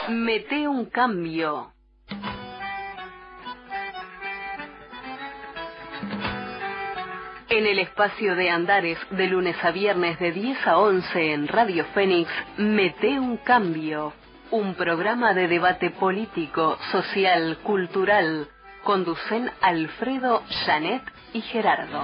Mete un cambio. En el espacio de Andares, de lunes a viernes de 10 a 11 en Radio Fénix, Mete un cambio. Un programa de debate político, social, cultural. Conducen Alfredo, Janet y Gerardo.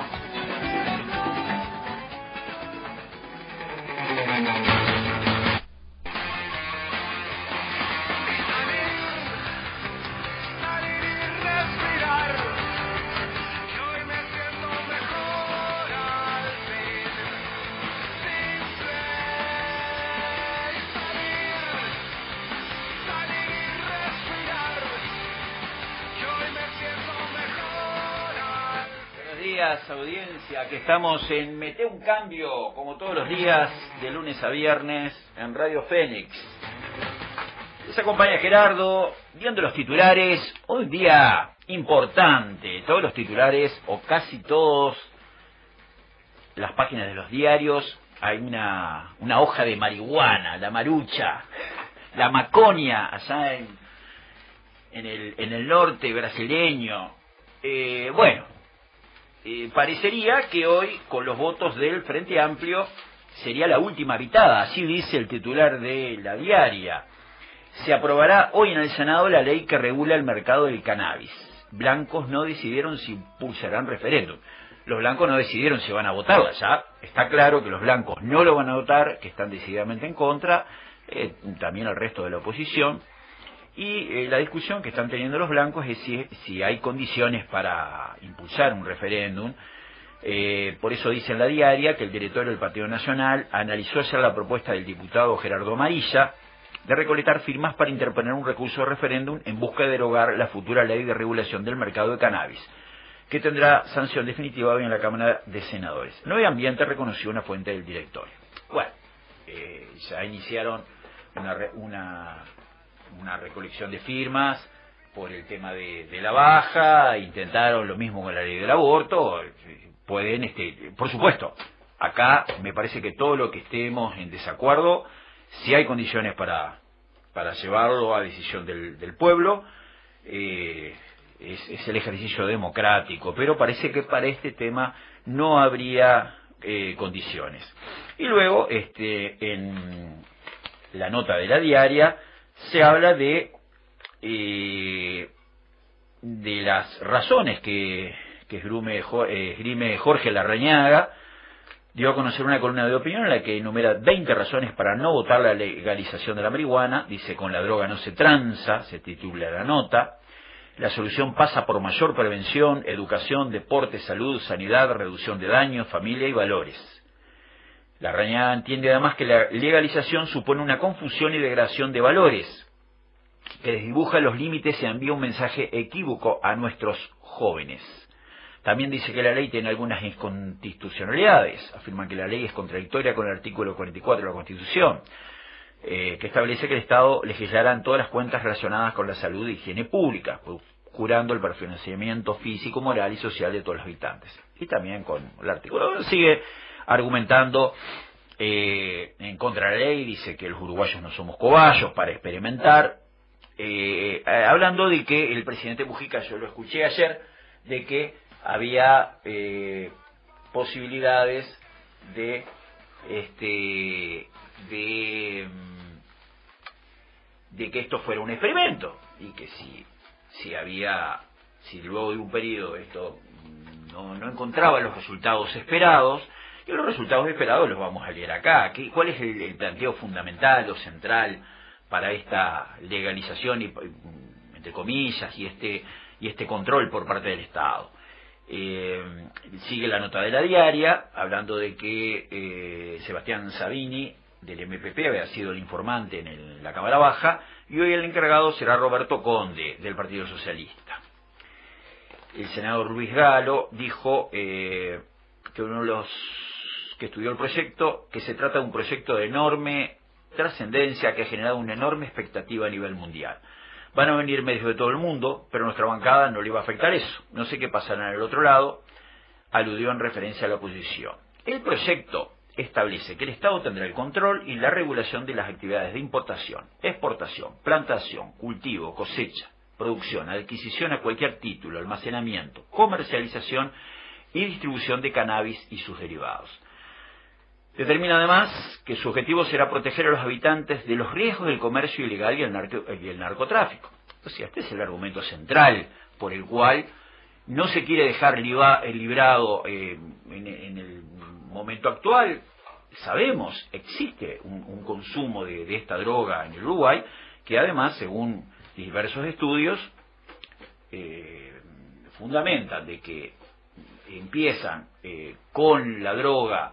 Audiencia, que estamos en Mete un cambio, como todos los días, de lunes a viernes, en Radio Fénix. Les acompaña Gerardo, viendo los titulares. Hoy día importante, todos los titulares, o casi todos, las páginas de los diarios, hay una hoja de marihuana, la marucha, la maconia, allá en el norte brasileño. Parecería que hoy, con los votos del Frente Amplio, sería la última habitada, así dice el titular de La Diaria. Se aprobará hoy en el Senado la ley que regula el mercado del cannabis. Blancos no decidieron si impulsarán referéndum. Los blancos no decidieron si van a votarla, ya está claro que los blancos no lo van a votar, que están decididamente en contra, también el resto de la oposición. Y la discusión que están teniendo los blancos es si hay condiciones para impulsar un referéndum. Por eso dice en La Diaria que el directorio del Partido Nacional analizó ayer la propuesta del diputado Gerardo Amarilla de recolectar firmas para interponer un recurso de referéndum en busca de derogar la futura ley de regulación del mercado de cannabis, que tendrá sanción definitiva hoy en la Cámara de Senadores. Nuevo Ambiente reconoció una fuente del directorio. Bueno, ya iniciaron una recolección de firmas por el tema de la baja, intentaron lo mismo con la ley del aborto, pueden, por supuesto, acá me parece que todo lo que estemos en desacuerdo, si hay condiciones para llevarlo a decisión del pueblo, es el ejercicio democrático, pero parece que para este tema no habría condiciones. Y luego, en la nota de La Diaria, se habla de las razones que esgrime Jorge Larrañaga. Dio a conocer una columna de opinión en la que enumera 20 razones para no votar la legalización de la marihuana. Dice: con la droga no se tranza, se titula la nota. La solución pasa por mayor prevención, educación, deporte, salud, sanidad, reducción de daños, familia y valores. Larrañaga entiende además que la legalización supone una confusión y degradación de valores, que desdibuja los límites y envía un mensaje equívoco a nuestros jóvenes. También dice que la ley tiene algunas inconstitucionalidades. Afirma que la ley es contradictoria con el artículo 44 de la Constitución, que establece que el Estado legislará en todas las cuentas relacionadas con la salud e higiene pública, procurando el perfeccionamiento físico, moral y social de todos los habitantes. Y también con el artículo sigue argumentando en contra de la ley, dice que los uruguayos no somos cobayos para experimentar, hablando de que el presidente Mujica, yo lo escuché ayer, de que había posibilidades de que esto fuera un experimento, y que si luego de un periodo esto no encontraba los resultados esperados, y los resultados esperados los vamos a leer acá. ¿Cuál es el planteo fundamental o central para esta legalización, entre comillas, y este control por parte del Estado? Sigue la nota de La Diaria, hablando de que Sebastián Sabini, del MPP, había sido el informante en la Cámara Baja, y hoy el encargado será Roberto Conde, del Partido Socialista. El senador Luis Galo dijo que uno de los que estudió el proyecto, que se trata de un proyecto de enorme trascendencia que ha generado una enorme expectativa a nivel mundial. Van a venir medios de todo el mundo, pero a nuestra bancada no le va a afectar eso. No sé qué pasará en el otro lado, aludió en referencia a la oposición. El proyecto establece que el Estado tendrá el control y la regulación de las actividades de importación, exportación, plantación, cultivo, cosecha, producción, adquisición a cualquier título, almacenamiento, comercialización y distribución de cannabis y sus derivados. Determina además que su objetivo será proteger a los habitantes de los riesgos del comercio ilegal y el narcotráfico. O sea, este es el argumento central por el cual no se quiere dejar librado en el momento actual. Sabemos, existe un consumo de esta droga en el Uruguay, que además, según diversos estudios, fundamentan de que empiezan con la droga,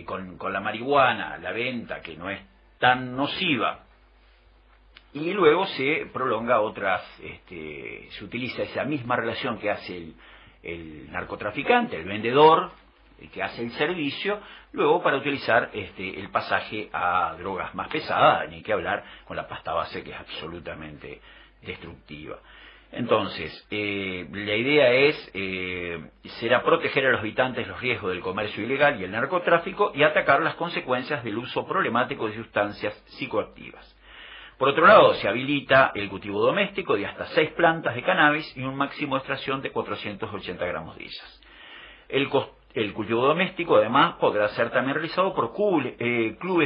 con la marihuana, la venta, que no es tan nociva, y luego se prolonga se utiliza esa misma relación que hace el narcotraficante, el vendedor, el que hace el servicio, luego para utilizar el pasaje a drogas más pesadas, ni que hablar con la pasta base, que es absolutamente destructiva. Entonces, la idea será proteger a los habitantes de los riesgos del comercio ilegal y el narcotráfico y atacar las consecuencias del uso problemático de sustancias psicoactivas. Por otro lado, se habilita el cultivo doméstico de hasta 6 plantas de cannabis y un máximo de extracción de 480 gramos de ellas. El cultivo doméstico, además, podrá ser también realizado por clubes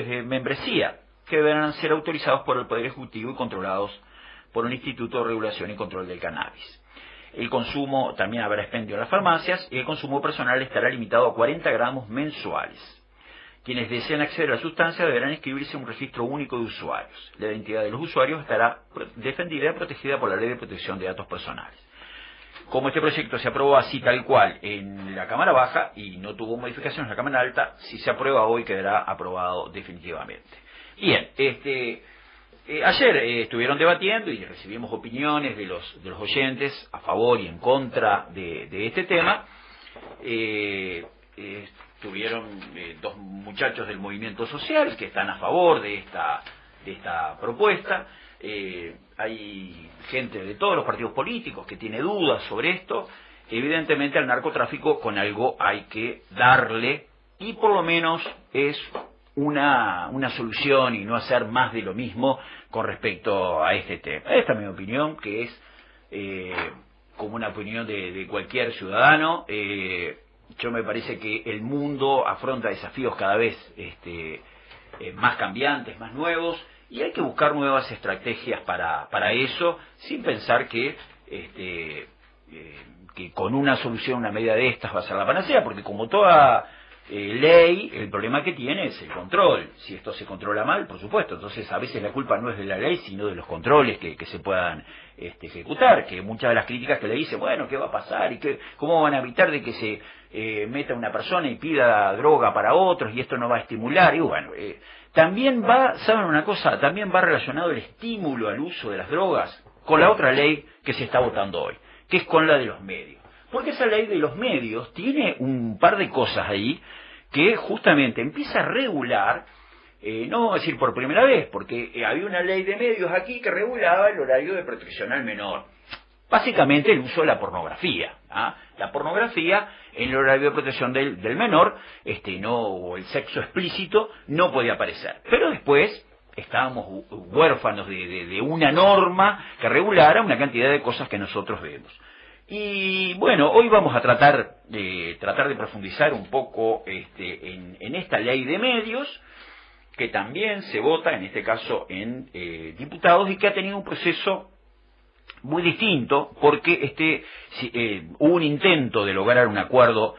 de membresía, que deberán ser autorizados por el Poder Ejecutivo y controlados por un Instituto de Regulación y Control del Cannabis. El consumo también habrá expendio en las farmacias y el consumo personal estará limitado a 40 gramos mensuales. Quienes deseen acceder a la sustancia deberán inscribirse en un registro único de usuarios. La identidad de los usuarios estará defendida y protegida por la Ley de Protección de Datos Personales. Como este proyecto se aprobó así tal cual en la Cámara Baja y no tuvo modificaciones en la Cámara Alta, si se aprueba hoy quedará aprobado definitivamente. Bien, ayer estuvieron debatiendo y recibimos opiniones de los oyentes a favor y en contra de este tema. Estuvieron 2 muchachos del movimiento social que están a favor de esta propuesta. Hay gente de todos los partidos políticos que tiene dudas sobre esto. Evidentemente al narcotráfico con algo hay que darle, y por lo menos es una solución y no hacer más de lo mismo con respecto a este tema. Esta es mi opinión, que es como una opinión de cualquier ciudadano. Yo me parece que el mundo afronta desafíos cada vez más cambiantes, más nuevos, y hay que buscar nuevas estrategias para eso, sin pensar que con una solución, una medida de estas va a ser la panacea, porque como toda ley, el problema que tiene es el control. Si esto se controla mal, por supuesto, entonces a veces la culpa no es de la ley, sino de los controles que se puedan ejecutar, que muchas de las críticas que le dicen, bueno, ¿qué va a pasar? ¿Y cómo van a evitar de que se meta una persona y pida droga para otros y esto no va a estimular? Y bueno, también ¿saben una cosa? También va relacionado el estímulo al uso de las drogas con la otra ley que se está votando hoy, que es con la de los medios. Porque esa ley de los medios tiene un par de cosas ahí que justamente empieza a regular, no vamos a decir por primera vez, porque había una ley de medios aquí que regulaba el horario de protección al menor. Básicamente el uso de la pornografía. La pornografía en el horario de protección del menor, o el sexo explícito, no podía aparecer. Pero después estábamos huérfanos de una norma que regulara una cantidad de cosas que nosotros vemos. Y bueno, hoy vamos a tratar de profundizar un poco en esta ley de medios, que también se vota, en este caso en diputados, y que ha tenido un proceso muy distinto, porque hubo un intento de lograr un acuerdo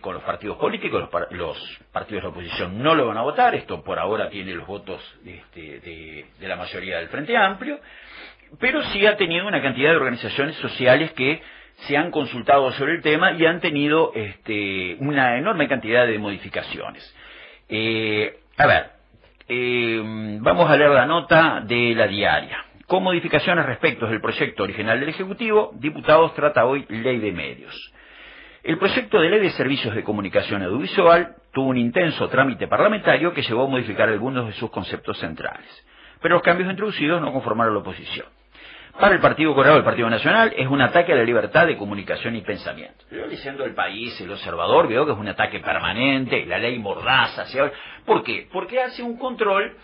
con los partidos políticos. Los partidos de la oposición no lo van a votar, esto por ahora tiene los votos de la mayoría del Frente Amplio, pero sí ha tenido una cantidad de organizaciones sociales que se han consultado sobre el tema y han tenido una enorme cantidad de modificaciones. Vamos a leer la nota de La Diaria. Con modificaciones respecto del proyecto original del Ejecutivo, Diputados trata hoy Ley de Medios. El proyecto de Ley de Servicios de Comunicación Audiovisual tuvo un intenso trámite parlamentario que llevó a modificar algunos de sus conceptos centrales, pero los cambios introducidos no conformaron la oposición. para el Partido Colorado, el Partido Nacional, es un ataque a la libertad de comunicación y pensamiento. Yo leyendo El País, El Observador, veo que es un ataque permanente, la ley Mordaza. ¿Por qué? Porque hace un control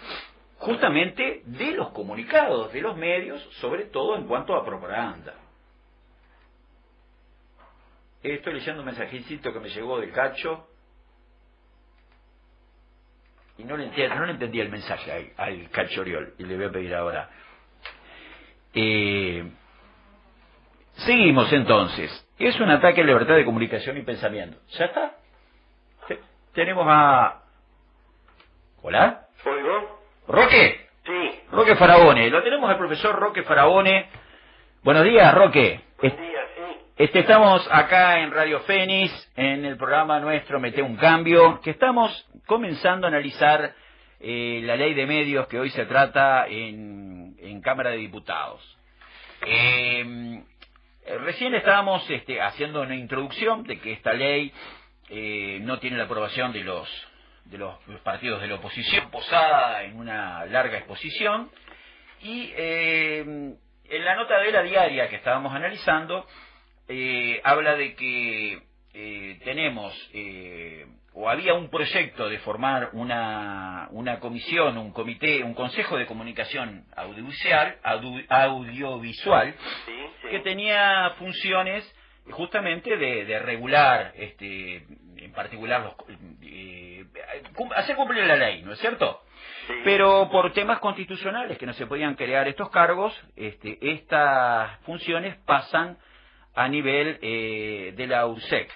justamente de los comunicados, de los medios, sobre todo en cuanto a propaganda. Estoy leyendo un mensajito que me llegó de Cacho y no le entendí el mensaje al Cacho Oriol, y le voy a pedir ahora. Seguimos entonces. Es un ataque a la libertad de comunicación y pensamiento. ¿Ya está? Tenemos a... ¿Hola? ¿Oigo? ¿Roque? Sí. Roque Faraone. Lo tenemos al profesor Roque Faraone. Buenos días, Roque. Buen día, sí. Estamos acá en Radio Fénix, en el programa nuestro Mete un Cambio, que estamos comenzando a analizar la ley de medios que hoy se trata en Cámara de Diputados. Recién estábamos haciendo una introducción de que esta ley no tiene la aprobación de los partidos de la oposición, posada en una larga exposición, y en la nota de la diaria que estábamos analizando habla de que tenemos o había un proyecto de formar una comisión, un comité, un consejo de comunicación audiovisual Sí. que tenía funciones justamente de regular, en particular, hacer cumplir la ley, ¿no es cierto? Sí. Pero por temas constitucionales que no se podían crear estos cargos, estas funciones pasan a nivel de la URSEC.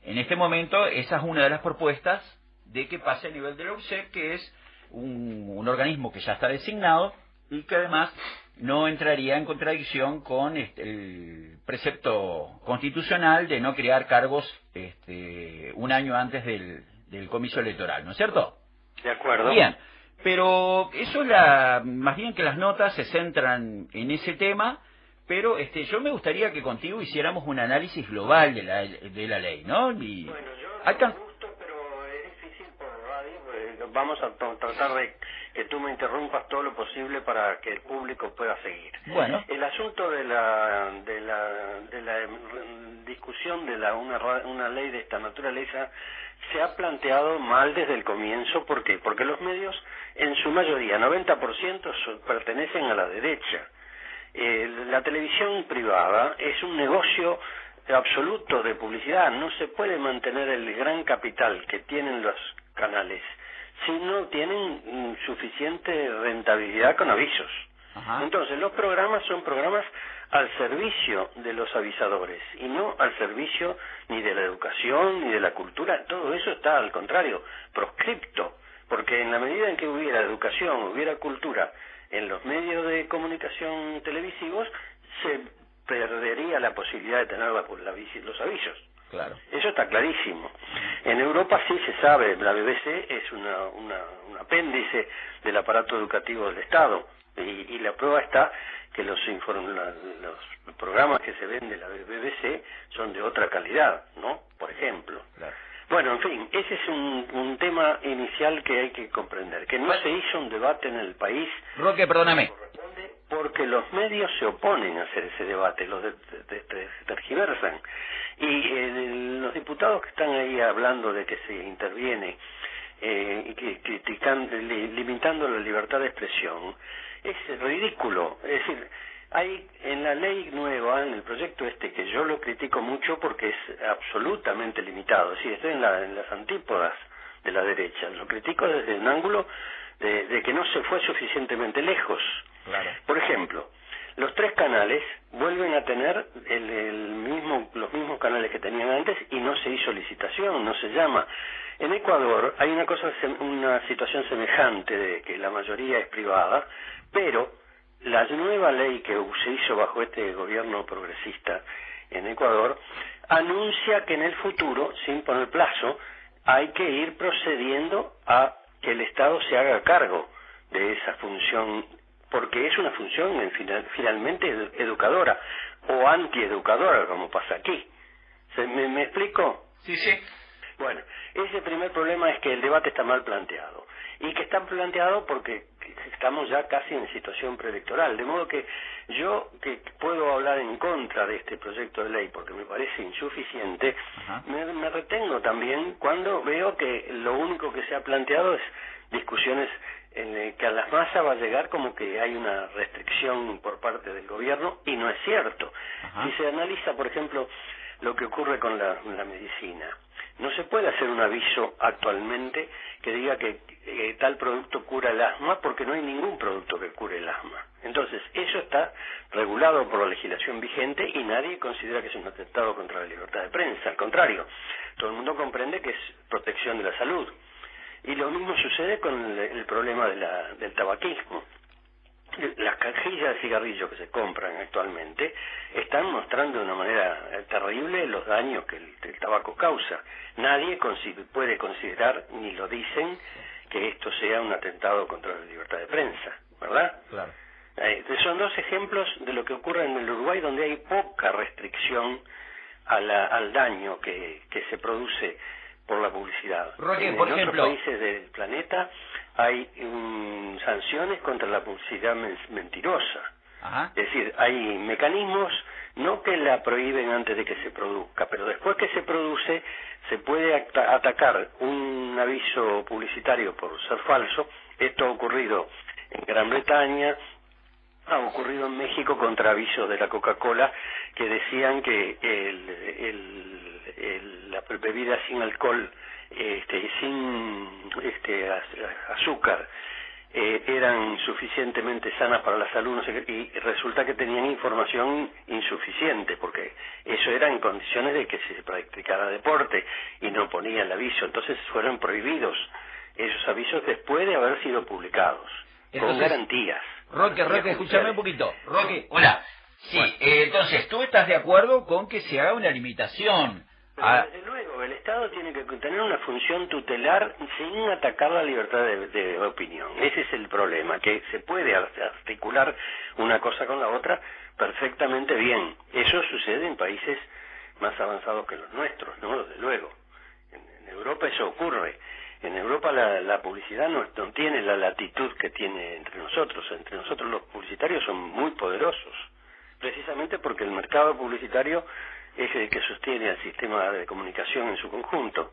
En este momento, esa es una de las propuestas de que pase a nivel de la URSEC, que es un organismo que ya está designado y que además no entraría en contradicción con el precepto constitucional de no crear cargos un año antes del comicio electoral, ¿no es cierto? De acuerdo. Bien, pero eso es más bien que las notas se centran en ese tema, pero yo me gustaría que contigo hiciéramos un análisis global de la ley, ¿no? Y Bueno, yo acá... me gusto, pero es difícil por radio. Vamos a tratar de que tú me interrumpas todo lo posible para que el público pueda seguir. Bueno. El asunto de la discusión de una ley de esta naturaleza se ha planteado mal desde el comienzo. ¿Por qué? Porque los medios, en su mayoría, 90%, pertenecen a la derecha. La televisión privada es un negocio absoluto de publicidad. No se puede mantener el gran capital que tienen los canales si no tienen suficiente rentabilidad con avisos. Ajá. Entonces los programas son programas al servicio de los avisadores y no al servicio ni de la educación ni de la cultura. Todo eso está, al contrario, proscripto, porque en la medida en que hubiera educación, hubiera cultura en los medios de comunicación televisivos, se perdería la posibilidad de tener los avisos. Claro. Eso está clarísimo. En Europa sí se sabe, la BBC es un apéndice del aparato educativo del Estado, y la prueba está que los programas que se ven de la BBC son de otra calidad, ¿no? Por ejemplo. Claro. Bueno, en fin, ese es un tema inicial que hay que comprender, que no se hizo un debate en el país. Roque, perdóname. Porque los medios se oponen a hacer ese debate, los tergiversan. Y los diputados que están ahí hablando de que se interviene y que criticando, limitando la libertad de expresión, es ridículo. Es decir, hay en la ley nueva, en el proyecto que yo lo critico mucho porque es absolutamente limitado, es decir, estoy en las antípodas de la derecha, lo critico desde un ángulo de que no se fue suficientemente lejos. Claro. Por ejemplo, los 3 canales vuelven a tener los mismos canales que tenían antes y no se hizo licitación, no se llama. En Ecuador hay una situación semejante de que la mayoría es privada, pero la nueva ley que se hizo bajo este gobierno progresista en Ecuador anuncia que en el futuro, sin poner plazo, hay que ir procediendo a que el Estado se haga cargo de esa función, porque es una función finalmente educadora o antieducadora, como pasa aquí. ¿Me explico? Sí, sí. Bueno, ese primer problema es que el debate está mal planteado. y que están planteados porque estamos ya casi en situación preelectoral, de modo que yo que puedo hablar en contra de este proyecto de ley porque me parece insuficiente, me retengo también cuando veo que lo único que se ha planteado es discusiones en que a las masas va a llegar como que hay una restricción por parte del gobierno, y no es cierto. Si se analiza, por ejemplo, lo que ocurre con la medicina, no se puede hacer un aviso actualmente que diga que tal producto cura el asma, porque no hay ningún producto que cure el asma. Entonces, eso está regulado por la legislación vigente y nadie considera que es un atentado contra la libertad de prensa. Al contrario, todo el mundo comprende que es protección de la salud. Y lo mismo sucede con el problema del tabaquismo. Las cajetillas de cigarrillos que se compran actualmente están mostrando de una manera terrible los daños que el tabaco causa. Nadie puede considerar, ni lo dicen, que esto sea un atentado contra la libertad de prensa, ¿verdad? Claro. Son dos ejemplos de lo que ocurre en el Uruguay, donde hay poca restricción al daño que se produce por la publicidad. Roque, en por otros ejemplo, países del planeta hay sanciones contra la publicidad mentirosa. Es decir, hay mecanismos, no que la prohíben antes de que se produzca, pero después que se produce se puede atacar un aviso publicitario por ser falso. Esto ha ocurrido en Gran Bretaña, ha ocurrido en México contra avisos de la Coca-Cola que decían que la bebida sin alcohol, sin azúcar, eran suficientemente sanas para la salud, no sé qué, y resulta que tenían información insuficiente, porque eso era en condiciones de que se practicara deporte y no ponían el aviso. Entonces fueron prohibidos esos avisos después de haber sido publicados. Entonces, con garantías. Roque, escúchame un poquito. Roque, hola. Sí, bueno. Entonces, ¿tú estás de acuerdo con que se haga una limitación? Desde luego, el Estado tiene que tener una función tutelar sin atacar la libertad de opinión. Ese es el problema, que se puede articular una cosa con la otra perfectamente bien. Eso sucede en países más avanzados que los nuestros, ¿no? Desde luego. En Europa eso ocurre. En Europa la publicidad no tiene la latitud que tiene entre nosotros. Entre nosotros los publicitarios son muy poderosos, precisamente porque el mercado publicitario es el que sostiene al sistema de comunicación en su conjunto.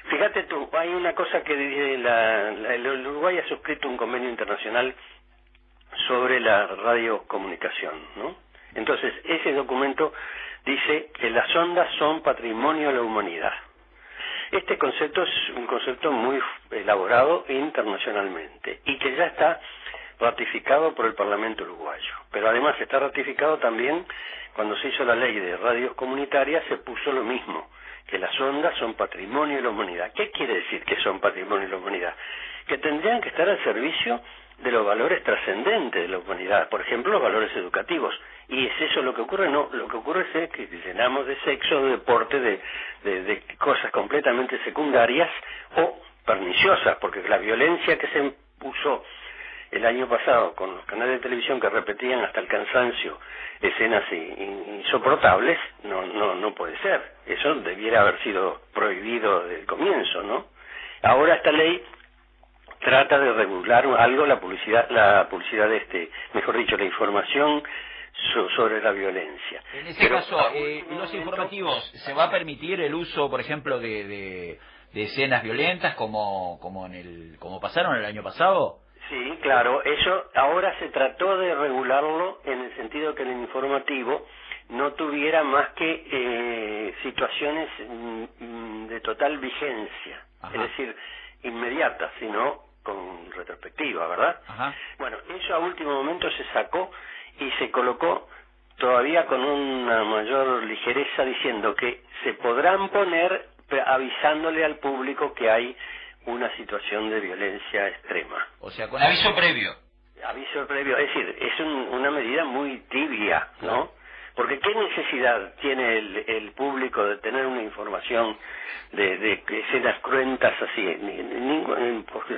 Fíjate tú, hay una cosa que dice el Uruguay ha suscrito un convenio internacional sobre la radiocomunicación, ¿no? Entonces, ese documento dice que las ondas son patrimonio de la humanidad. Este concepto es un concepto muy elaborado internacionalmente y que ya está ratificado por el Parlamento uruguayo. Pero además está ratificado también cuando se hizo la ley de radios comunitarias, se puso lo mismo, que las ondas son patrimonio de la humanidad. ¿Qué quiere decir que son patrimonio de la humanidad? Que tendrían que estar al servicio de los valores trascendentes de la humanidad, por ejemplo, los valores educativos. ¿Y es eso lo que ocurre? No, lo que ocurre es que llenamos de sexo, de deporte, de cosas completamente secundarias o perniciosas, porque la violencia que se puso el año pasado con los canales de televisión que repetían hasta el cansancio escenas insoportables, no puede ser. Eso debiera haber sido prohibido desde el comienzo, ¿no? Ahora esta ley trata de regular algo la publicidad mejor dicho, la información sobre la violencia. En ese caso, los informativos, ¿se va a permitir el uso, por ejemplo, de escenas violentas como pasaron el año pasado? Sí, claro, eso ahora se trató de regularlo en el sentido que el informativo no tuviera más que situaciones de total vigencia, es decir, inmediata, sino con retrospectiva, ¿verdad? Bueno, eso a último momento se sacó y se colocó todavía con una mayor ligereza diciendo que se podrán poner avisándole al público que hay una situación de violencia extrema. O sea, con aviso previo. Aviso previo, es decir, es una medida muy tibia, ¿no? Porque ¿qué necesidad tiene el público de tener una información de escenas cruentas así?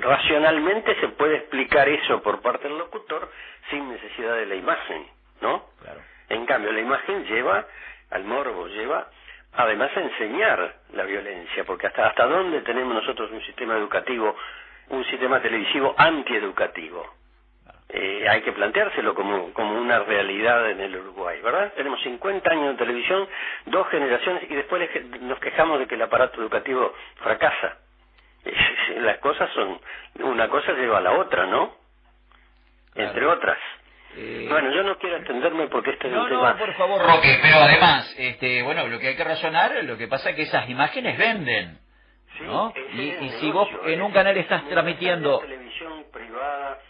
Racionalmente se puede explicar eso por parte del locutor sin necesidad de la imagen, ¿no? Claro. En cambio, la imagen lleva al morbo, lleva además a enseñar la violencia, porque hasta dónde tenemos nosotros un sistema educativo un sistema televisivo antieducativo. Hay que planteárselo como una realidad en el Uruguay, ¿verdad? Tenemos 50 años de televisión, 2 generaciones, y después nos quejamos de que el aparato educativo fracasa. Las cosas son, una cosa lleva a la otra, ¿no? Claro. Entre otras. Bueno, yo no quiero extenderme porque este es un tema... No, por favor, Roque, pero además, bueno, lo que hay que razonar, lo que pasa es que esas imágenes venden, ¿no? Sí, y si vos en un canal estás transmitiendo... televisión privada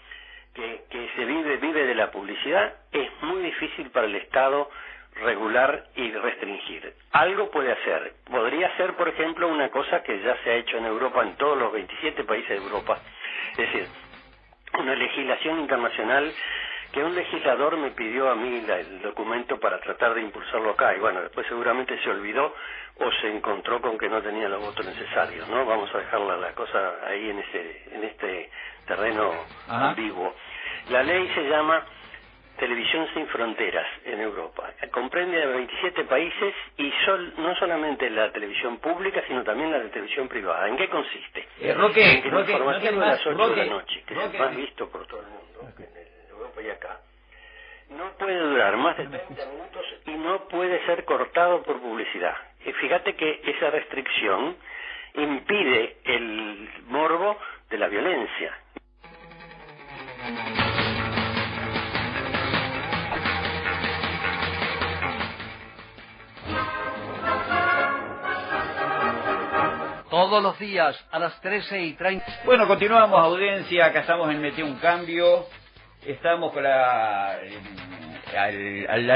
que se vive de la publicidad, es muy difícil para el Estado regular y restringir. Algo puede hacer. Podría ser, por ejemplo, una cosa que ya se ha hecho en Europa, en todos los 27 países de Europa. Es decir, una legislación internacional que un legislador me pidió a mí el documento para tratar de impulsarlo acá, y bueno, después seguramente se olvidó o se encontró con que no tenía los votos necesarios, ¿no? Vamos a dejar la cosa ahí en este terreno ambiguo. La ley se llama Televisión sin Fronteras en Europa. Comprende a 27 países y no solamente la televisión pública, sino también la de televisión privada. ¿En qué consiste? Roque, el informativo de las 8 de la noche, que es el más visto por todo el mundo, en Europa y acá, no puede durar más de 30 minutos y no puede ser cortado por publicidad. Y fíjate que esa restricción impide el morbo de la violencia. Todos los días a las 13:30. Bueno, continuamos, audiencia, acá estamos en Mete un Cambio. Estamos con la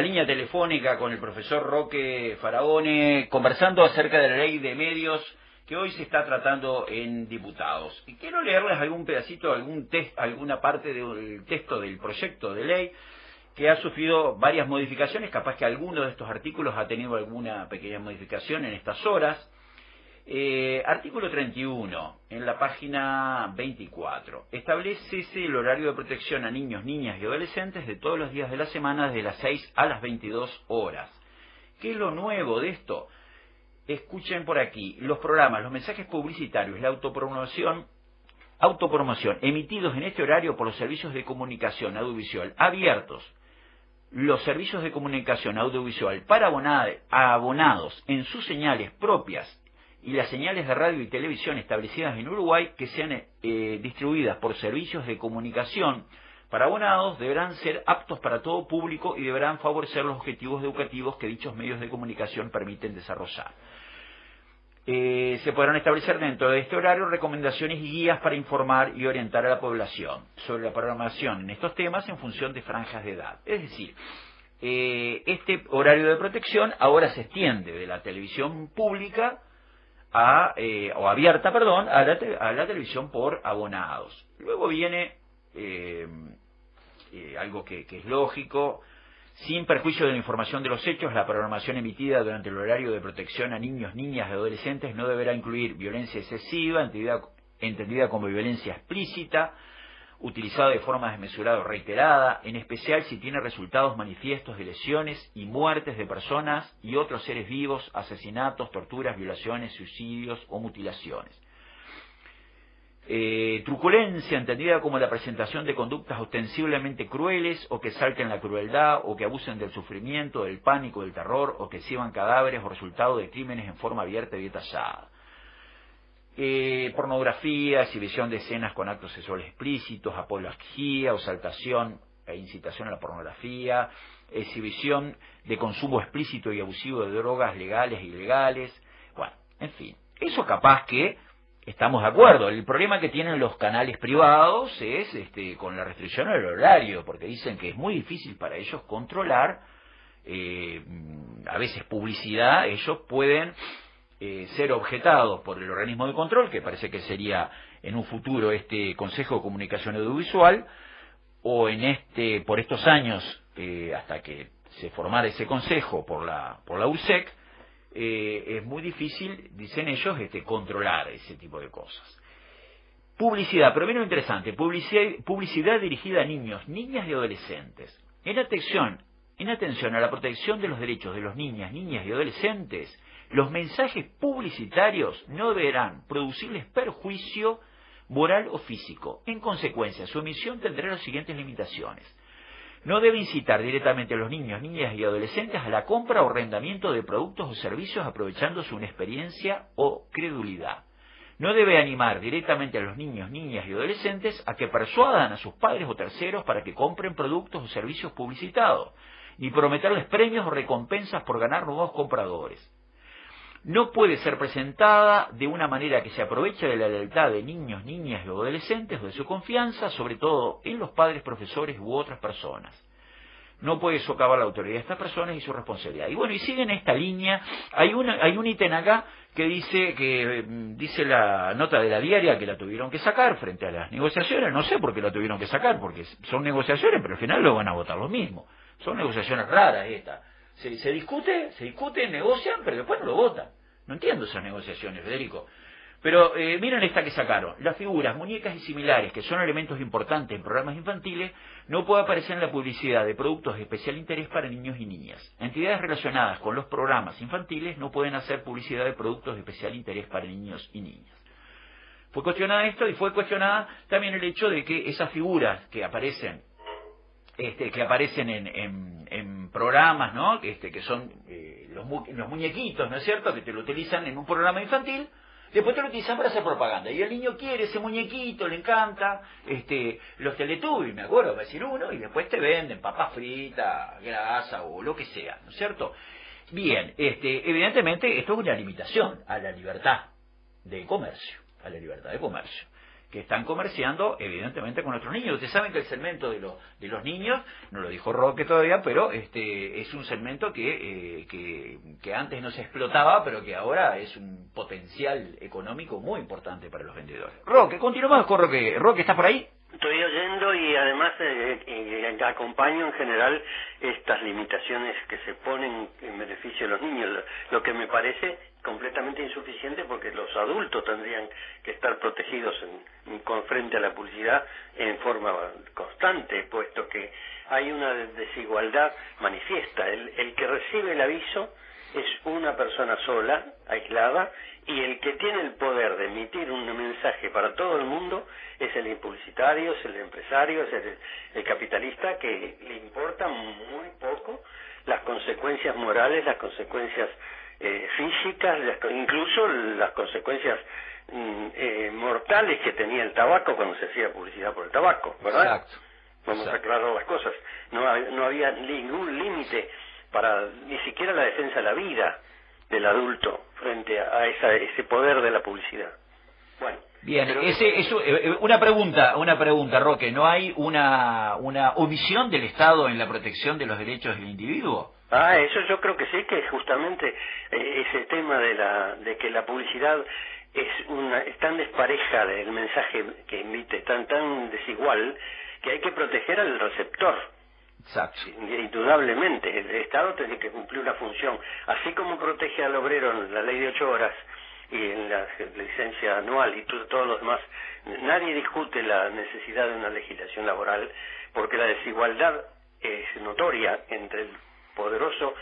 línea telefónica con el profesor Roque Faraone, conversando acerca de la ley de medios que hoy se está tratando en diputados. Y quiero leerles algún pedacito, alguna parte del texto del proyecto de ley que ha sufrido varias modificaciones. Capaz que alguno de estos artículos ha tenido alguna pequeña modificación en estas horas. Artículo 31, en la página 24. Establécese el horario de protección a niños, niñas y adolescentes de todos los días de la semana, desde las 6 a las 22 horas. ¿Qué es lo nuevo de esto? Escuchen por aquí, los programas, los mensajes publicitarios, la autopromoción emitidos en este horario por los servicios de comunicación audiovisual abiertos, los servicios de comunicación audiovisual para abonados en sus señales propias y las señales de radio y televisión establecidas en Uruguay que sean distribuidas por servicios de comunicación para abonados deberán ser aptos para todo público y deberán favorecer los objetivos educativos que dichos medios de comunicación permiten desarrollar. Se podrán establecer dentro de este horario recomendaciones y guías para informar y orientar a la población sobre la programación en estos temas en función de franjas de edad. Es decir, este horario de protección ahora se extiende de la televisión pública a la televisión por abonados. Luego viene algo que es lógico: sin perjuicio de la información de los hechos, la programación emitida durante el horario de protección a niños, niñas y adolescentes no deberá incluir violencia excesiva, entendida como violencia explícita, utilizada de forma desmesurada o reiterada, en especial si tiene resultados manifiestos de lesiones y muertes de personas y otros seres vivos, asesinatos, torturas, violaciones, suicidios o mutilaciones. Truculencia, entendida como la presentación de conductas ostensiblemente crueles o que salten la crueldad o que abusen del sufrimiento, del pánico, del terror o que exhiban cadáveres o resultado de crímenes en forma abierta y detallada. Pornografía, exhibición de escenas con actos sexuales explícitos, apología o exaltación e incitación a la pornografía, exhibición de consumo explícito y abusivo de drogas legales e ilegales. Bueno, en fin, eso capaz que estamos de acuerdo. El problema que tienen los canales privados es con la restricción al horario, porque dicen que es muy difícil para ellos controlar, a veces publicidad. Ellos pueden ser objetados por el organismo de control, que parece que sería en un futuro este Consejo de Comunicación Audiovisual, o por estos años, hasta que se formara ese consejo por la URSEC, es muy difícil, dicen ellos, controlar ese tipo de cosas. Publicidad, pero viene lo interesante: publicidad dirigida a niños, niñas y adolescentes. En atención a la protección de los derechos de los niñas, niñas y adolescentes, los mensajes publicitarios no deberán producirles perjuicio moral o físico. En consecuencia, su emisión tendrá las siguientes limitaciones. No debe incitar directamente a los niños, niñas y adolescentes a la compra o arrendamiento de productos o servicios aprovechando su inexperiencia o credulidad. No debe animar directamente a los niños, niñas y adolescentes a que persuadan a sus padres o terceros para que compren productos o servicios publicitados, ni prometerles premios o recompensas por ganar nuevos compradores. No puede ser presentada de una manera que se aproveche de la lealtad de niños, niñas y adolescentes o de su confianza, sobre todo en los padres, profesores u otras personas. No puede socavar la autoridad de estas personas y su responsabilidad. Y bueno, y siguen esta línea. Hay un ítem acá que dice la nota de la diaria que la tuvieron que sacar frente a las negociaciones. No sé por qué la tuvieron que sacar, porque son negociaciones, pero al final lo van a votar los mismos. Son negociaciones raras estas. Se discute, negocian, pero después no lo votan. No entiendo esas negociaciones, Federico. Pero miren esta que sacaron. Las figuras, muñecas y similares, que son elementos importantes en programas infantiles, no puede aparecer en la publicidad de productos de especial interés para niños y niñas. Entidades relacionadas con los programas infantiles no pueden hacer publicidad de productos de especial interés para niños y niñas. Fue cuestionada esto y fue cuestionada también el hecho de que esas figuras que aparecen en programas, ¿no? Que son los muñequitos, ¿no es cierto?, que te lo utilizan en un programa infantil, después te lo utilizan para hacer propaganda. Y el niño quiere ese muñequito, le encanta, los Teletubbies, me acuerdo, va a decir uno, y después te venden papas fritas, grasa o lo que sea, ¿no es cierto? Bien, evidentemente esto es una limitación a la libertad de comercio, que están comerciando evidentemente con nuestros niños. Ustedes saben que el segmento de los niños, no lo dijo Roque todavía, pero es un segmento que antes no se explotaba, pero que ahora es un potencial económico muy importante para los vendedores. Roque, continuamos con Roque. Roque, ¿estás por ahí? Estoy oyendo y además acompaño en general estas limitaciones que se ponen en beneficio de los niños, lo que me parece completamente insuficiente, porque los adultos tendrían que estar protegidos con frente a la publicidad en forma constante, puesto que hay una desigualdad manifiesta. El que recibe el aviso es una persona sola, aislada, y el que tiene el poder de emitir un mensaje para todo el mundo es el publicitario, es el empresario, es el capitalista, que le importa muy poco las consecuencias morales, las consecuencias físicas, incluso las consecuencias mortales que tenía el tabaco cuando se hacía publicidad por el tabaco, ¿verdad? Exacto. Vamos a aclarar las cosas. No había ningún límite para ni siquiera la defensa de la vida del adulto frente a ese poder de la publicidad. Bueno, bien, una pregunta, Roque, ¿no hay una omisión del Estado en la protección de los derechos del individuo? Eso yo creo que sí, que justamente ese tema de que la publicidad es tan despareja del mensaje que emite, tan desigual, que hay que proteger al receptor. Exacto. Indudablemente, el Estado tiene que cumplir una función, así como protege al obrero en la ley de 8 horas y en la licencia anual y todo lo demás. Nadie discute la necesidad de una legislación laboral, porque la desigualdad es notoria entre el poderoso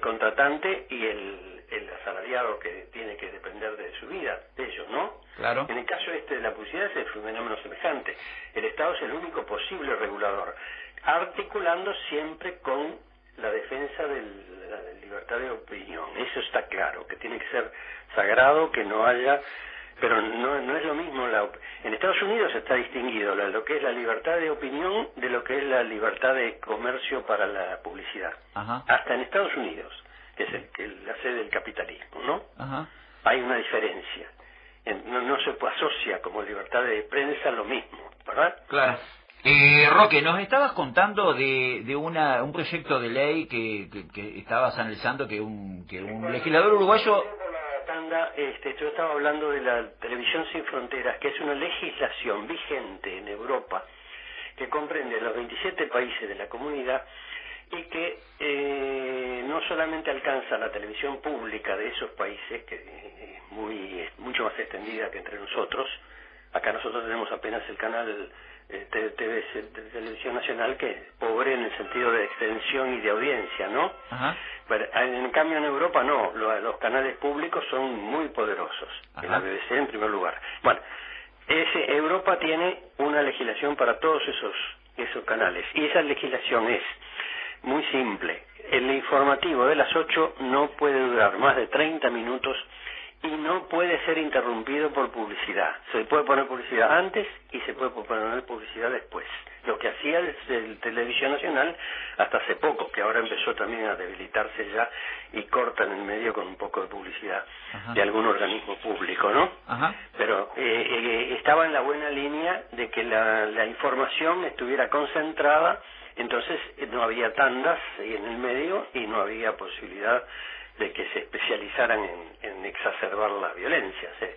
contratante y el asalariado que tiene que depender de su vida, de ellos, ¿no? Claro. En el caso de la publicidad es un fenómeno semejante. El Estado es el único posible regulador, articulando siempre con la defensa de la libertad de opinión. Eso está claro, que tiene que ser sagrado, que no haya... Pero no es lo mismo. En Estados Unidos está distinguido lo que es la libertad de opinión de lo que es la libertad de comercio para la publicidad. Ajá. Hasta en Estados Unidos, que es la sede del capitalismo, ¿no? Ajá. Hay una diferencia. No se asocia como libertad de prensa lo mismo, ¿verdad? Claro. Roque, nos estabas contando de un proyecto de ley que estabas analizando, que un legislador uruguayo... Yo estaba hablando de la Televisión Sin Fronteras, que es una legislación vigente en Europa que comprende los 27 países de la comunidad y que no solamente alcanza la televisión pública de esos países, que es mucho más extendida que entre nosotros. Acá nosotros tenemos apenas el canal de Televisión Nacional, que es pobre en el sentido de extensión y de audiencia, ¿no? Ajá. Pero, en cambio en Europa no, los canales públicos son muy poderosos. Ajá. En la BBC en primer lugar. Bueno, Europa tiene una legislación para todos esos canales, y esa legislación es muy simple. El informativo de las 8 no puede durar más de 30 minutos y no puede ser interrumpido por publicidad. Se puede poner publicidad antes y se puede poner publicidad después. Lo que hacía el Televisión Nacional hasta hace poco, que ahora empezó también a debilitarse ya y corta en el medio con un poco de publicidad de algún organismo público, ¿no? Pero estaba en la buena línea de que la información estuviera concentrada, entonces no había tandas en el medio y no había posibilidad de que se especializaran en exacerbar la violencia. O sea,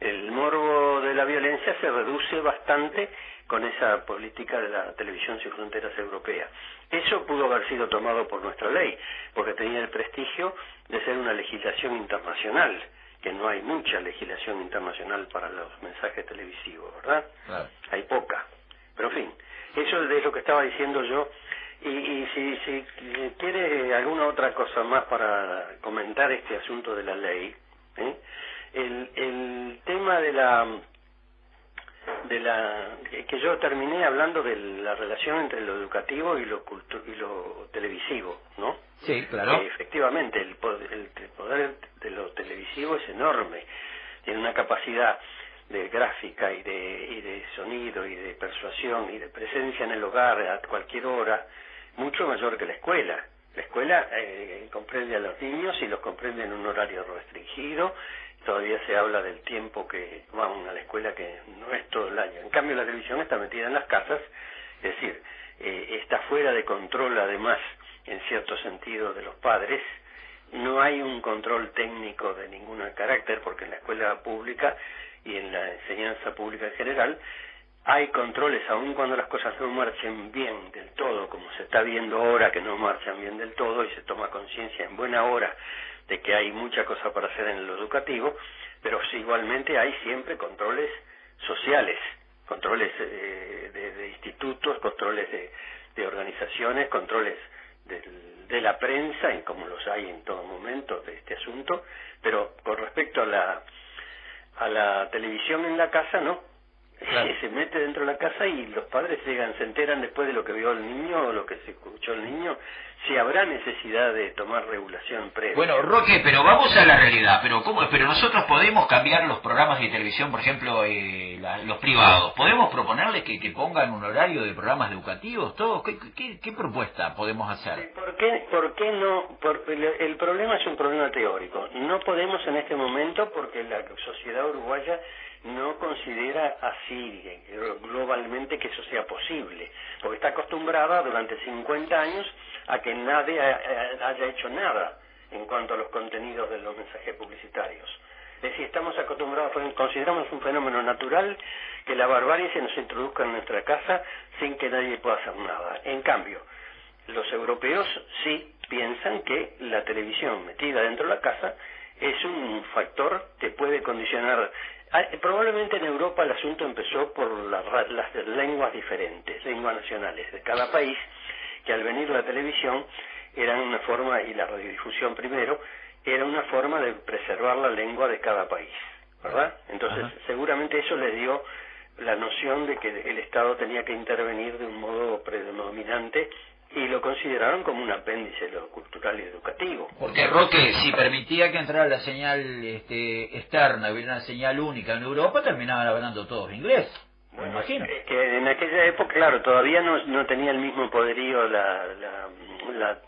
el morbo de la violencia se reduce bastante con esa política de la televisión sin fronteras europea. Eso pudo haber sido tomado por nuestra ley, porque tenía el prestigio de ser una legislación internacional, que no hay mucha legislación internacional para los mensajes televisivos, ¿verdad? Claro. Hay poca. Pero en fin, eso es lo que estaba diciendo yo. Y si quiere alguna otra cosa más para comentar este asunto de la ley, el tema de la que yo terminé hablando de la relación entre lo educativo y lo televisivo, ¿no? Sí, claro. Efectivamente, el poder de lo televisivo es enorme, tiene una capacidad de gráfica y de sonido y de persuasión y de presencia en el hogar a cualquier hora, mucho mayor que la escuela. La escuela comprende a los niños y los comprende en un horario restringido. Todavía se habla del tiempo que van a la escuela, que no es todo el año. En cambio, la televisión está metida en las casas, es decir, está fuera de control, además, en cierto sentido, de los padres. No hay un control técnico de ningún carácter, porque en la escuela pública y en la enseñanza pública en general hay controles, aun cuando las cosas no marchen bien del todo, como se está viendo ahora que no marchan bien del todo, y se toma conciencia en buena hora de que hay mucha cosa para hacer en lo educativo, pero sí, igualmente hay siempre controles sociales, controles de institutos, controles de organizaciones, controles de la prensa, y como los hay en todo momento de este asunto, pero con respecto a la televisión en la casa, no. Claro. Se mete dentro de la casa y los padres se enteran después de lo que vio el niño o lo que se escuchó el niño, si habrá necesidad de tomar regulación previa. Bueno, Roque, pero vamos a la realidad. Pero nosotros podemos cambiar los programas de televisión, por ejemplo, los privados. ¿Podemos proponerles que pongan un horario de programas educativos? ¿Todo? ¿Qué propuesta podemos hacer? ¿Por qué no? El problema es un problema teórico. No podemos en este momento, porque la sociedad uruguaya no considera así globalmente que eso sea posible, porque está acostumbrada durante 50 años a que nadie haya hecho nada en cuanto a los contenidos de los mensajes publicitarios. Es decir, estamos acostumbrados, consideramos un fenómeno natural que la barbarie se nos introduzca en nuestra casa sin que nadie pueda hacer nada. En cambio, los europeos sí piensan que la televisión metida dentro de la casa es un factor que puede condicionar. Probablemente en Europa el asunto empezó por las lenguas diferentes, lenguas nacionales de cada país, que al venir la televisión eran una forma, y la radiodifusión primero, era una forma de preservar la lengua de cada país, ¿verdad? Entonces, seguramente eso les dio la noción de que el Estado tenía que intervenir de un modo predominante, y lo consideraron como un apéndice de lo cultural y educativo. Porque, Roque, si permitía que entrara la señal externa, hubiera una señal única en Europa, terminaban hablando todos inglés, me imagino. Es que en aquella época, claro, todavía no tenía el mismo poderío la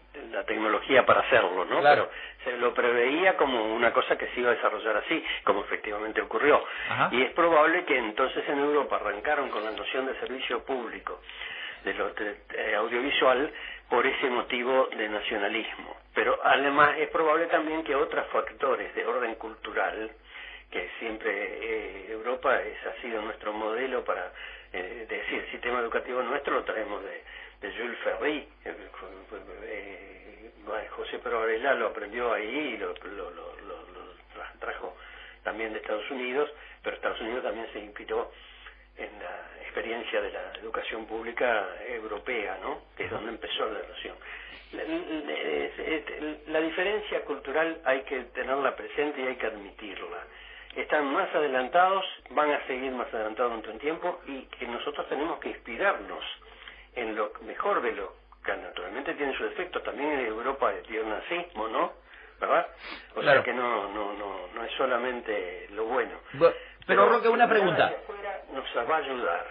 tecnología para hacerlo, ¿no? Claro. Pero se lo preveía como una cosa que se iba a desarrollar así, como efectivamente ocurrió. Ajá. Y es probable que entonces en Europa arrancaron con la noción de servicio público, de audiovisual, por ese motivo de nacionalismo. Pero además es probable también que otros factores de orden cultural, que siempre Europa ha sido nuestro modelo para decir, el sistema educativo nuestro lo traemos de Jules Ferry, José Pedro Varela lo aprendió ahí y lo trajo también de Estados Unidos, pero Estados Unidos también se inspiró en la experiencia de la educación pública europea, ¿no? Que es donde empezó la relación. La diferencia cultural hay que tenerla presente y hay que admitirla. están más adelantados, van a seguir más adelantados dentro de un tiempo, y que nosotros tenemos que inspirarnos en lo mejor de lo que naturalmente tiene sus efectos. También en Europa dio el nazismo, ¿no? ¿Verdad? O claro. sea que no es solamente lo bueno. Pero Roque, una pregunta. Hacia afuera nos va a ayudar,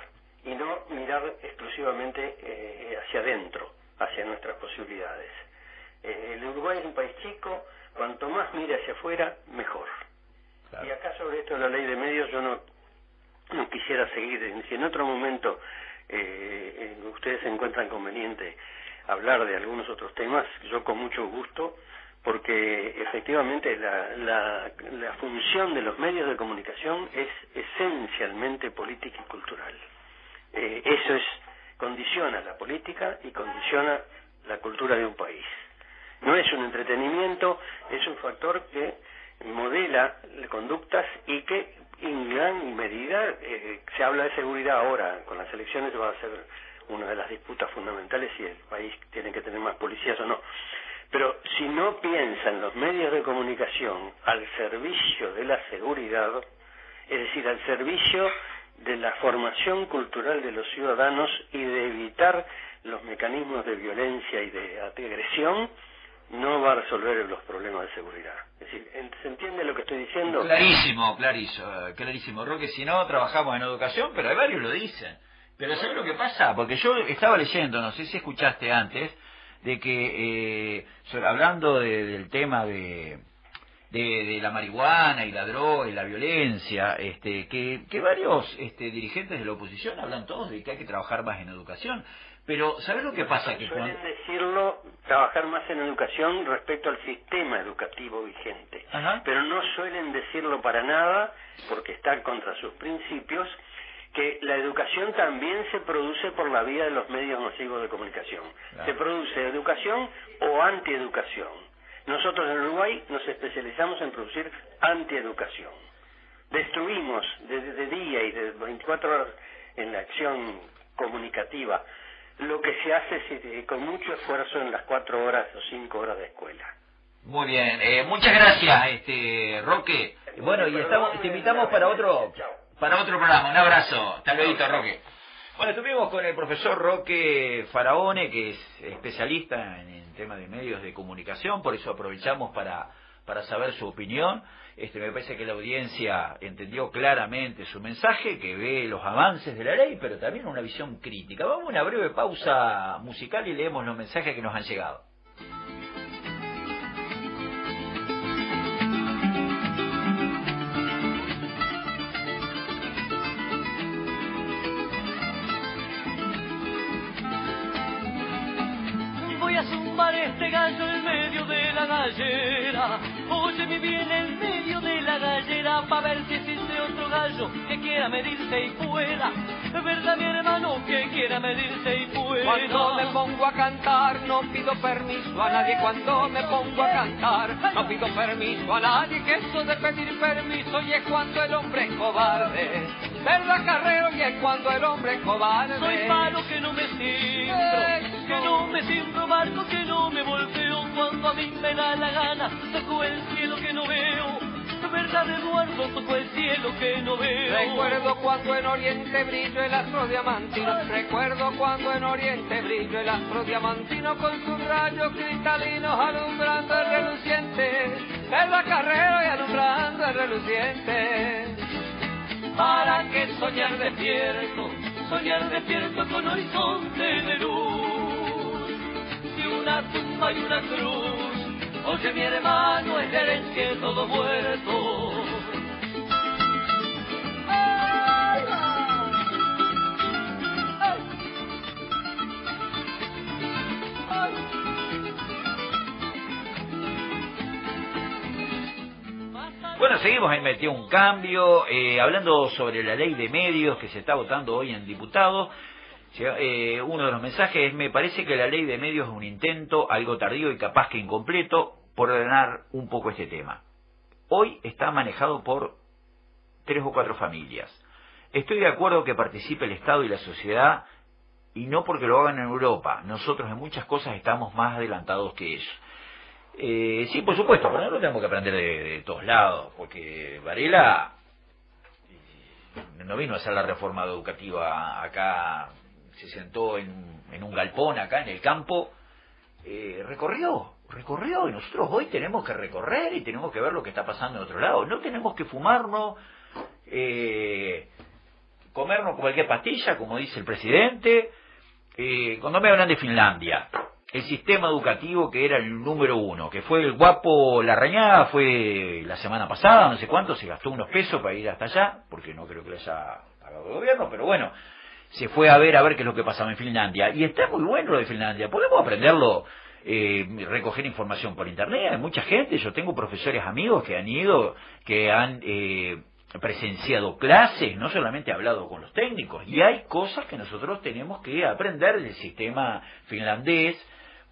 y no mirar exclusivamente hacia adentro, hacia nuestras posibilidades. El Uruguay es un país chico, cuanto más mire hacia afuera, mejor. Claro. Y acá sobre esto de la ley de medios yo no quisiera seguir. Si en otro momento ustedes se encuentran conveniente hablar de algunos otros temas, yo con mucho gusto, porque efectivamente la función de los medios de comunicación es esencialmente política y cultural. Eso condiciona la política y condiciona la cultura de un país. No es un entretenimiento, es un factor que modela conductas y que en gran medida se habla de seguridad ahora. Con las elecciones va a ser una de las disputas fundamentales si el país tiene que tener más policías o no. Pero si no piensan los medios de comunicación al servicio de la seguridad, es decir, al servicio de la formación cultural de los ciudadanos y de evitar los mecanismos de violencia y de agresión, no va a resolver los problemas de seguridad. Es decir, ¿se entiende lo que estoy diciendo? Clarísimo, Roque. Si no, trabajamos en educación, pero hay varios lo dicen. Pero ¿sabes lo que pasa? Porque yo estaba leyendo, no sé si escuchaste antes, de que, hablando del tema de la marihuana y la droga y la violencia, que varios dirigentes de la oposición hablan todos de que hay que trabajar más en educación. Pero ¿sabes lo que pasa? Que suelen decirlo, trabajar más en educación respecto al sistema educativo vigente. Ajá. Pero no suelen decirlo para nada, porque está contra sus principios, que la educación también se produce por la vía de los medios masivos de comunicación. Claro. Se produce educación o antieducación. Nosotros en Uruguay nos especializamos en producir antieducación. Destruimos de día y de 24 horas en la acción comunicativa lo que se hace con mucho esfuerzo en las 4 horas o 5 horas de escuela. Muy bien, muchas gracias, Roque. Bueno, y te invitamos para otro programa. Un abrazo. Hasta luego, Roque. Bueno, estuvimos con el profesor Roque Faraone, que es especialista en el tema de medios de comunicación, por eso aprovechamos para saber su opinión. Me parece que la audiencia entendió claramente su mensaje, que ve los avances de la ley, pero también una visión crítica. Vamos a una breve pausa musical y leemos los mensajes que nos han llegado. Voy a zumbar este gallo en medio de la gallera. Óyeme bien en medio de la gallera, pa' ver si existe otro gallo que quiera medirse y pueda. ¿Verdad, mi hermano, que quiera medirse y pueda? Cuando me pongo a cantar no pido permiso a nadie. Cuando me pongo a cantar no pido permiso a nadie. Que eso de pedir permiso y es cuando el hombre es cobarde. ¿Verdad, Carrero? Y es cuando el hombre es cobarde. Soy palo que no me siento, que no me siento barco, que no me volteo. Cuando a mí me da la gana, toco el cielo que no veo. ¿Verdad, Eduardo? Toco el cielo que no veo. Recuerdo cuando en Oriente brilló el astro diamantino. Recuerdo cuando en Oriente brilló el astro diamantino, con sus rayos cristalinos alumbrando el reluciente. ¿Verdad, Carrero? Y alumbrando el reluciente. ¿Para qué soñar despierto con horizonte de luz? Y una tumba y una cruz, oye mi hermano, es la herencia de todo muerto. Bueno, seguimos en Metió un Cambio, hablando sobre la ley de medios que se está votando hoy en diputados. Uno de los mensajes es: me parece que la ley de medios es un intento, algo tardío y capaz que incompleto, por ordenar un poco este tema. Hoy está manejado por 3 o 4 familias. Estoy de acuerdo que participe el Estado y la sociedad, y no porque lo hagan en Europa. Nosotros en muchas cosas estamos más adelantados que ellos. Sí, por supuesto, pero nosotros tenemos que aprender de todos lados, porque Varela no vino a hacer la reforma educativa acá, se sentó en un galpón acá en el campo, recorrió, y nosotros hoy tenemos que recorrer y tenemos que ver lo que está pasando en otro lado. No tenemos que fumarnos, comernos cualquier pastilla, como dice el presidente. Cuando me hablan de Finlandia, el sistema educativo que era el número 1, que fue el guapo Larrañaga, fue la semana pasada, no sé cuánto, se gastó unos pesos para ir hasta allá, porque no creo que lo haya pagado el gobierno, pero bueno, se fue a ver qué es lo que pasaba en Finlandia, y está muy bueno lo de Finlandia, podemos aprenderlo, recoger información por internet. Hay mucha gente, yo tengo profesores amigos que han ido, que han presenciado clases, no solamente hablado con los técnicos, y hay cosas que nosotros tenemos que aprender del sistema finlandés,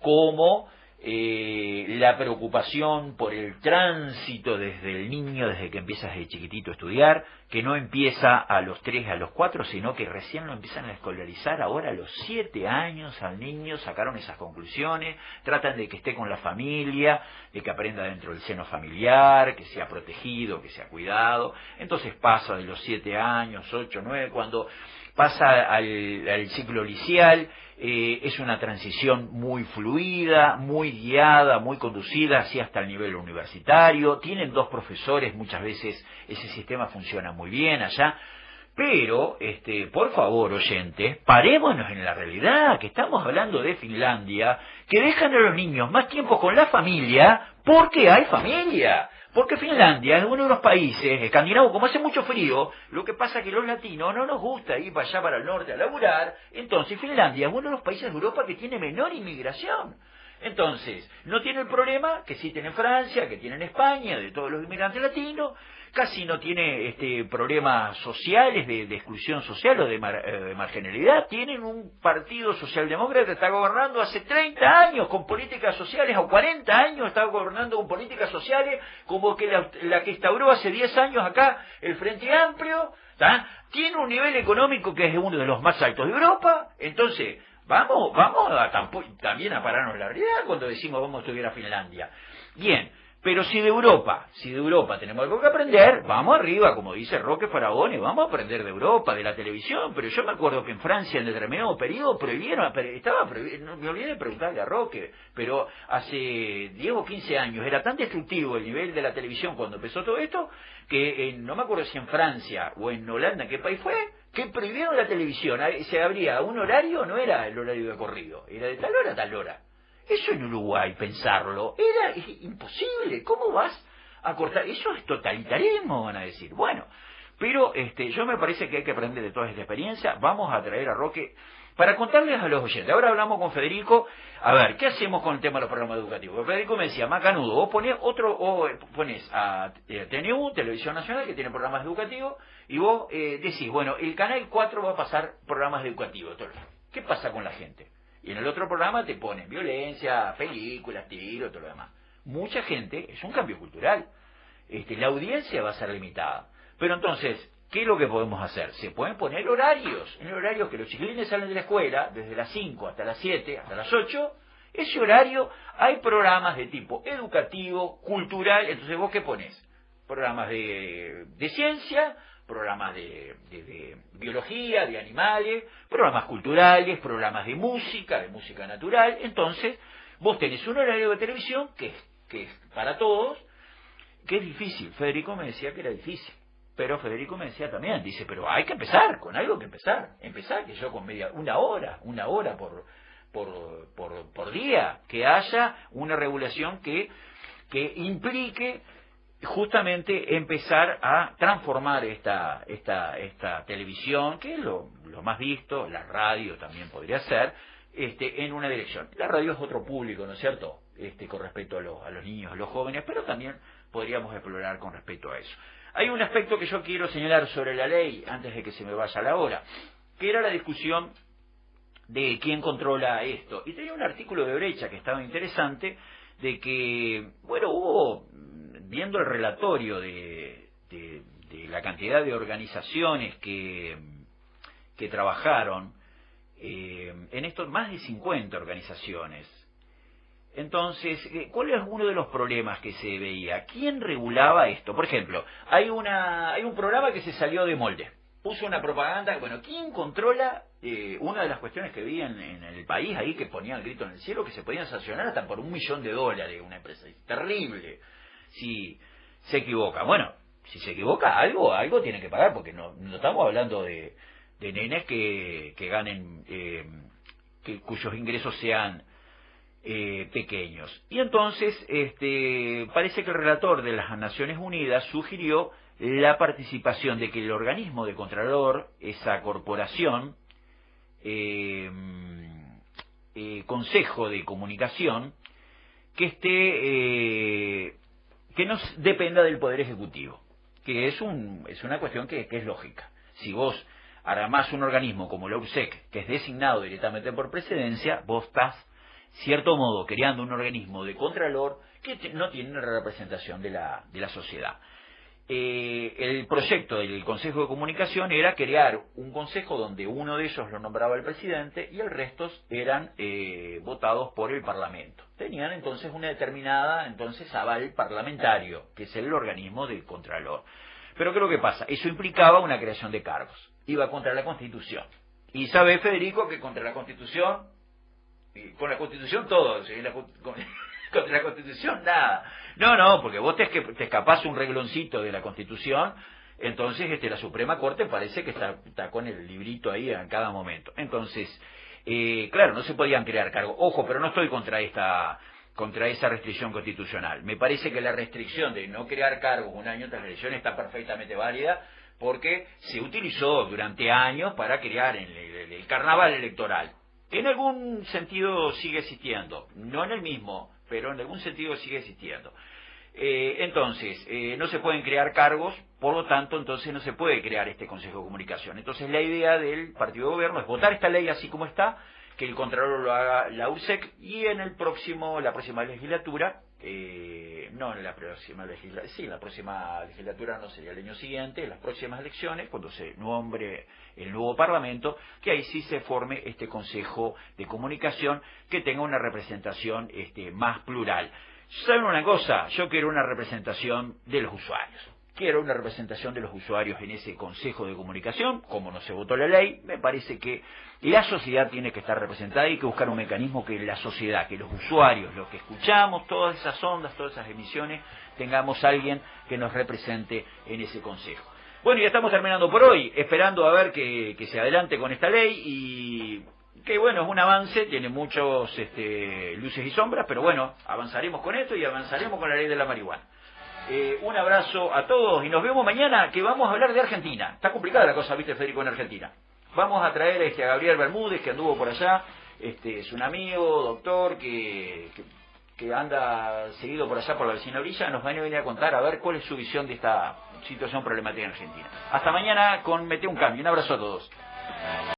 como la preocupación por el tránsito desde el niño, desde que empiezas de chiquitito a estudiar, que no empieza a los 3, a los 4, sino que recién lo empiezan a escolarizar ahora a los 7 años al niño, sacaron esas conclusiones, tratan de que esté con la familia, de que aprenda dentro del seno familiar, que sea protegido, que sea cuidado. Entonces pasa de los 7 años, 8, 9, cuando pasa al ciclo liceal, es una transición muy fluida, muy guiada, muy conducida, así hasta el nivel universitario. Tienen 2 profesores, muchas veces ese sistema funciona muy bien allá. Pero, por favor, oyentes, parémonos en la realidad, que estamos hablando de Finlandia, que dejan a los niños más tiempo con la familia porque hay familia. Porque Finlandia es uno de los países escandinavos, como hace mucho frío, lo que pasa es que los latinos no nos gusta ir para allá, para el norte, a laburar. Entonces Finlandia es uno de los países de Europa que tiene menor inmigración. Entonces, no tiene el problema que sí tiene Francia, que tiene en España, de todos los inmigrantes latinos, casi no tiene problemas sociales, de exclusión social o de marginalidad. Tienen un partido socialdemócrata que está gobernando hace 30 años con políticas sociales, o 40 años está gobernando con políticas sociales, como que la que instauró hace 10 años acá el Frente Amplio, ¿tá? Tiene un nivel económico que es uno de los más altos de Europa. Entonces, vamos también a pararnos la realidad cuando decimos vamos a estudiar a Finlandia. Bien, pero si de Europa tenemos algo que aprender, vamos arriba, como dice Roque Faraone, vamos a aprender de Europa, de la televisión. Pero yo me acuerdo que en Francia en determinado periodo estaba prohibido, me olvidé de preguntarle a Roque, pero hace 10 o 15 años era tan destructivo el nivel de la televisión cuando empezó todo esto, que no me acuerdo si en Francia o en Holanda, ¿en qué país fue?, que prohibieron la televisión. Se abría un horario, no era el horario de corrido, era de tal hora a tal hora. Eso en Uruguay, pensarlo, era imposible. ¿Cómo vas a cortar? Eso es totalitarismo, van a decir. Bueno, pero yo me parece que hay que aprender de toda esta experiencia. Vamos a traer a Roque para contarles a los oyentes. Ahora hablamos con Federico. A ver, ¿qué hacemos con el tema de los programas educativos? Federico me decía, Macanudo, vos pones a TNU, Televisión Nacional, que tiene programas educativos, y vos decís, bueno, el Canal 4 va a pasar programas educativos. ¿Qué pasa con la gente? Y en el otro programa te ponen violencia, películas, tiro, todo lo demás. Mucha gente, es un cambio cultural. La audiencia va a ser limitada. Pero entonces, ¿qué es lo que podemos hacer? Se pueden poner horarios. En el horario que los chiquilines salen de la escuela, desde las 5 hasta las 7, hasta las 8, ese horario hay programas de tipo educativo, cultural. Entonces, ¿vos qué pones? Programas de ciencia, programas de biología, de animales, programas culturales, programas de música natural. Entonces, vos tenés un horario de televisión que es para todos, que es difícil. Federico me decía que era difícil, pero Federico me decía también, dice, pero hay que empezar, con algo que empezar, que yo con una hora por día, que haya una regulación que implique justamente empezar a transformar esta televisión, que es lo más visto, la radio también podría ser, en una dirección. La radio es otro público, ¿no es cierto?, con respecto a los niños, a los jóvenes, pero también podríamos explorar con respecto a eso. Hay un aspecto que yo quiero señalar sobre la ley, antes de que se me vaya la hora, que era la discusión de quién controla esto. Y tenía un artículo de Brecha que estaba interesante, de que, bueno, hubo, viendo el relatorio de la cantidad de organizaciones que trabajaron, en esto más de 50 organizaciones, Entonces, ¿cuál es uno de los problemas que se veía? ¿Quién regulaba esto? Por ejemplo, hay un programa que se salió de molde. Puso una propaganda, bueno, ¿quién controla? Una de las cuestiones que vi en el país ahí, que ponían el grito en el cielo, que se podían sancionar hasta por $1 millón una empresa. Terrible. Si se equivoca. Bueno, si se equivoca, algo tiene que pagar, porque no estamos hablando de nenes que ganen, cuyos ingresos sean pequeños. Y entonces parece que el relator de las Naciones Unidas sugirió la participación de que el organismo de Contralor, esa corporación, Consejo de Comunicación, que no dependa del Poder Ejecutivo, que es una cuestión que es lógica. Si vos armás un organismo como la URSEC, que es designado directamente por presidencia, vos estás, cierto modo, creando un organismo de contralor que no tiene una representación de la sociedad. El proyecto del Consejo de Comunicación era crear un consejo donde uno de ellos lo nombraba el presidente y el resto eran votados por el Parlamento. Tenían entonces una determinada aval parlamentario, que es el organismo del Contralor. Pero ¿qué es lo que pasa? Eso implicaba una creación de cargos. Iba contra la Constitución. Y sabe Federico que contra la Constitución, con la Constitución todo, ¿sí? Contra la Constitución nada. No, porque vos te escapás un regloncito de la Constitución, entonces la Suprema Corte parece que está con el librito ahí en cada momento. Entonces, claro, no se podían crear cargos. Ojo, pero no estoy contra esa restricción constitucional. Me parece que la restricción de no crear cargos un año tras la elección está perfectamente válida, porque se utilizó durante años para crear el carnaval electoral, que en algún sentido sigue existiendo, no en el mismo, pero en algún sentido sigue existiendo. Entonces, no se pueden crear cargos, por lo tanto, entonces no se puede crear este Consejo de Comunicación. Entonces, la idea del partido de gobierno es votar esta ley así como está, que el Contralor lo haga la URSEC, y en la próxima legislatura, la próxima legislatura no sería el año siguiente, en las próximas elecciones, cuando se nombre el nuevo Parlamento, que ahí sí se forme este Consejo de Comunicación que tenga una representación más plural. ¿Saben una cosa? Yo quiero una representación de los usuarios. Quiero una representación de los usuarios en ese Consejo de Comunicación. Como no se votó la ley, me parece que la sociedad tiene que estar representada y hay que buscar un mecanismo que la sociedad, que los usuarios, los que escuchamos, todas esas ondas, todas esas emisiones, tengamos a alguien que nos represente en ese Consejo. Bueno, ya estamos terminando por hoy, esperando a ver que se adelante con esta ley y que bueno, es un avance, tiene muchos luces y sombras, pero bueno, avanzaremos con esto y avanzaremos con la ley de la marihuana. Un abrazo a todos y nos vemos mañana, que vamos a hablar de Argentina. Está complicada la cosa, viste, Federico, en Argentina. Vamos a traer a Gabriel Bermúdez, que anduvo por allá, es un amigo, doctor, que anda seguido por allá por la vecina orilla, nos va a venir a contar a ver cuál es su visión de esta situación problemática en Argentina. Hasta mañana con Mete un Cambio. Un abrazo a todos.